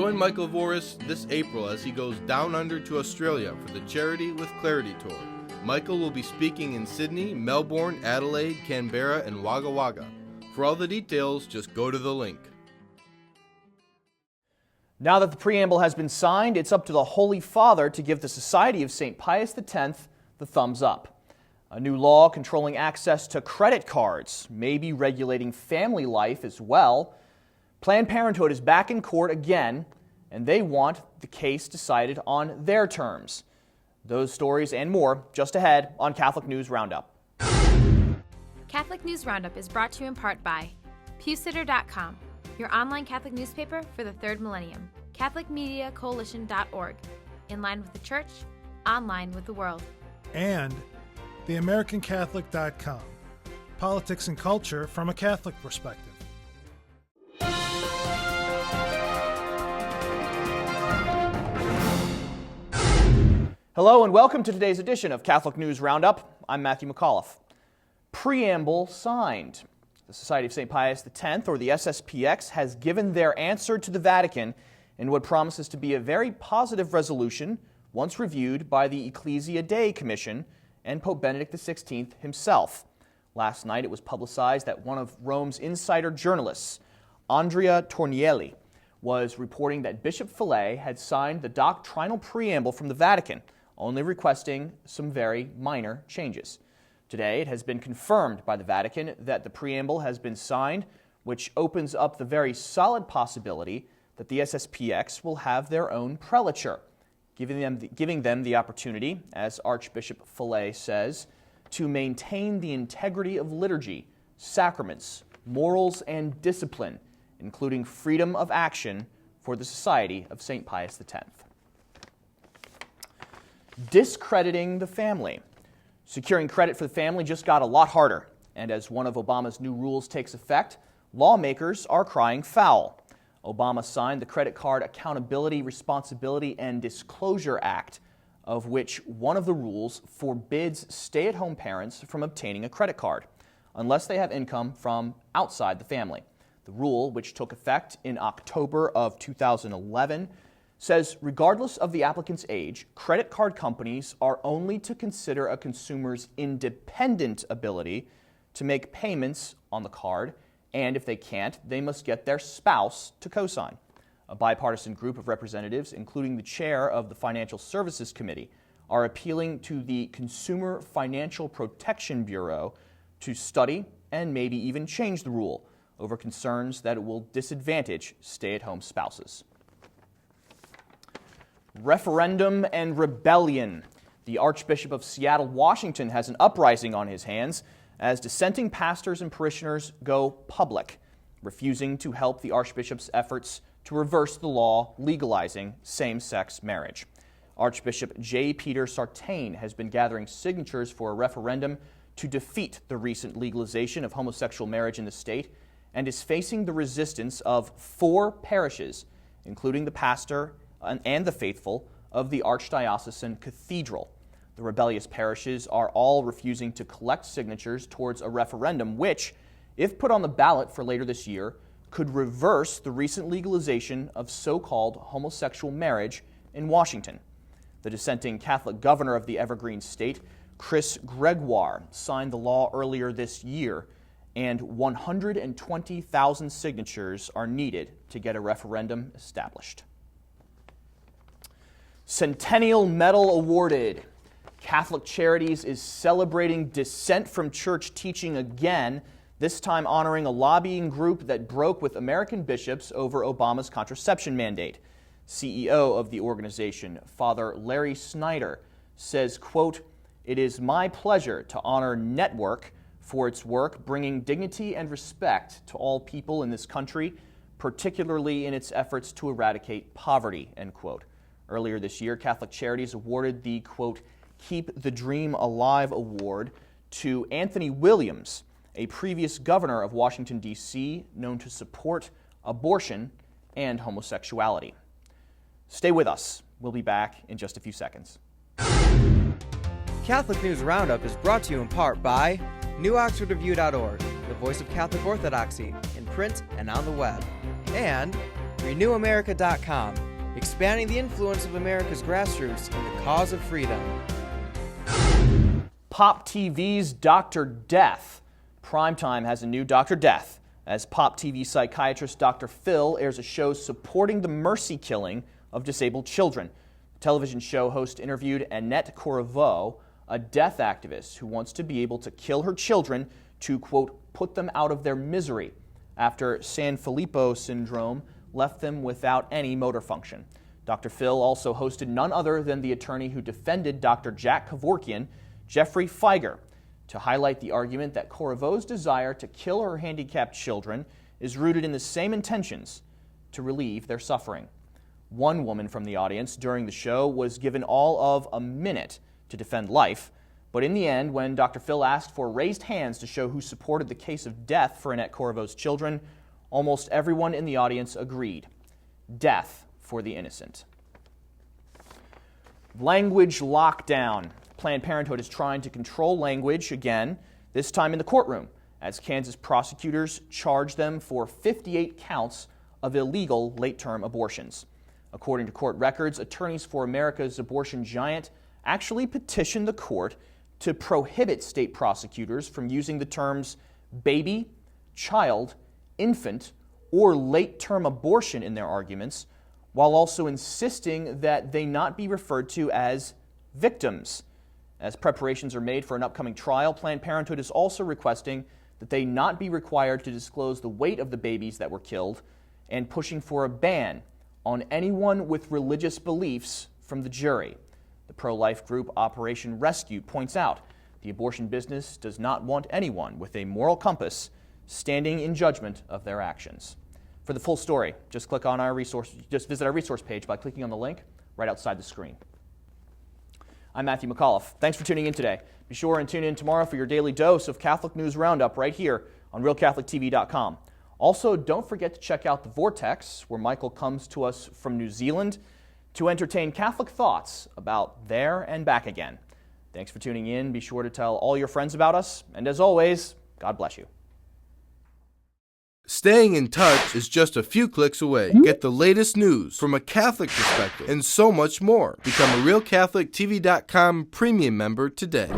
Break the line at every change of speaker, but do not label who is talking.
Join Michael Voris this April as he goes down under to Australia for the Charity with Clarity Tour. Michael will be speaking in Sydney, Melbourne, Adelaide, Canberra, and Wagga Wagga. For all the details, just go to the link.
Now that the preamble has been signed, it's up to the Holy Father to give the Society of St. Pius X the thumbs up. A new law controlling access to credit cards may be regulating family life as well. Planned Parenthood is back in court again, and they want the case decided on their terms. Those stories and more just ahead on Catholic News Roundup.
Catholic News Roundup is brought to you in part by PewSitter.com, your online Catholic newspaper for the third millennium, CatholicMediaCoalition.org, in line with the Church, online with the world.
And TheAmericanCatholic.com, politics and culture from a Catholic perspective.
Hello and welcome to today's edition of Catholic News Roundup. I'm Matthew McAuliffe. Preamble signed. The Society of St. Pius X, or the SSPX, has given their answer to the Vatican in what promises to be a very positive resolution once reviewed by the Ecclesia Dei Commission and Pope Benedict XVI himself. Last night it was publicized that one of Rome's insider journalists, Andrea Tornielli, was reporting that Bishop Fillet had signed the doctrinal preamble from the Vatican, only requesting some very minor changes. Today, it has been confirmed by the Vatican that the preamble has been signed, which opens up the very solid possibility that the SSPX will have their own prelature, giving them the opportunity, as Archbishop Fillet says, to maintain the integrity of liturgy, sacraments, morals, and discipline, including freedom of action for the Society of St. Pius X. Discrediting the family. Securing credit for the family just got a lot harder, and as one of Obama's new rules takes effect, lawmakers are crying foul. Obama signed the Credit Card Accountability, Responsibility, and Disclosure Act, of which one of the rules forbids stay-at-home parents from obtaining a credit card, unless they have income from outside the family. The rule, which took effect in October of 2011, says regardless of the applicant's age, credit card companies are only to consider a consumer's independent ability to make payments on the card, and if they can't, they must get their spouse to co-sign. A bipartisan group of representatives, including the chair of the Financial Services Committee, are appealing to the Consumer Financial Protection Bureau to study and maybe even change the rule over concerns that it will disadvantage stay-at-home spouses. Referendum and Rebellion. The Archbishop of Seattle, Washington, has an uprising on his hands as dissenting pastors and parishioners go public, refusing to help the Archbishop's efforts to reverse the law legalizing same-sex marriage. Archbishop J. Peter Sartain has been gathering signatures for a referendum to defeat the recent legalization of homosexual marriage in the state and is facing the resistance of 4 parishes, including the pastor and the faithful of the Archdiocesan Cathedral. The rebellious parishes are all refusing to collect signatures towards a referendum which, if put on the ballot for later this year, could reverse the recent legalization of so-called homosexual marriage in Washington. The dissenting Catholic governor of the Evergreen State, Chris Gregoire, signed the law earlier this year, and 120,000 signatures are needed to get a referendum established. Centennial Medal awarded. Catholic Charities is celebrating dissent from church teaching again, this time honoring a lobbying group that broke with American bishops over Obama's contraception mandate. CEO of the organization, Father Larry Snyder, says, quote, "It is my pleasure to honor Network for its work bringing dignity and respect to all people in this country, particularly in its efforts to eradicate poverty," end quote. Earlier this year, Catholic Charities awarded the, quote, "Keep the Dream Alive Award to Anthony Williams, a previous governor of Washington, D.C., known to support abortion and homosexuality. Stay with us. We'll be back in just a few seconds.
Catholic News Roundup is brought to you in part by NewOxfordReview.org, the voice of Catholic Orthodoxy, in print and on the web, and RenewAmerica.com, expanding the influence of America's grassroots in the cause of freedom.
Pop TV's Dr. Death. Primetime has a new Dr. Death, as Pop TV psychiatrist Dr. Phil airs a show supporting the mercy killing of disabled children. The television show host interviewed Annette Corriveau, a death activist who wants to be able to kill her children to, quote, put them out of their misery after Sanfilippo syndrome left them without any motor function. Dr. Phil also hosted none other than the attorney who defended Dr. Jack Kevorkian, Jeffrey Feiger, to highlight the argument that Corriveau's desire to kill her handicapped children is rooted in the same intentions to relieve their suffering. One woman from the audience during the show was given all of a minute to defend life, but in the end, when Dr. Phil asked for raised hands to show who supported the case of death for Annette Corriveau's children, almost everyone in the audience agreed. Death for the innocent. Language lockdown. Planned Parenthood is trying to control language again, this time in the courtroom, as Kansas prosecutors charge them for 58 counts of illegal late-term abortions. According to court records, attorneys for America's abortion giant actually petitioned the court to prohibit state prosecutors from using the terms baby, child, infant, or late-term abortion in their arguments, while also insisting that they not be referred to as victims. As preparations are made for an upcoming trial, Planned Parenthood is also requesting that they not be required to disclose the weight of the babies that were killed and pushing for a ban on anyone with religious beliefs from the jury. The pro-life group Operation Rescue points out the abortion business does not want anyone with a moral compass standing in judgment of their actions. For the full story, just visit our resource page by clicking on the link right outside the screen. I'm Matthew McAuliffe. Thanks for tuning in today. Be sure and tune in tomorrow for your daily dose of Catholic News Roundup right here on RealCatholicTV.com. Also, don't forget to check out The Vortex, where Michael comes to us from New Zealand to entertain Catholic thoughts about there and back again. Thanks for tuning in. Be sure to tell all your friends about us. And as always, God bless you.
Staying in touch is just a few clicks away. Get the latest news from a Catholic perspective and so much more. Become a RealCatholicTV.com premium member today.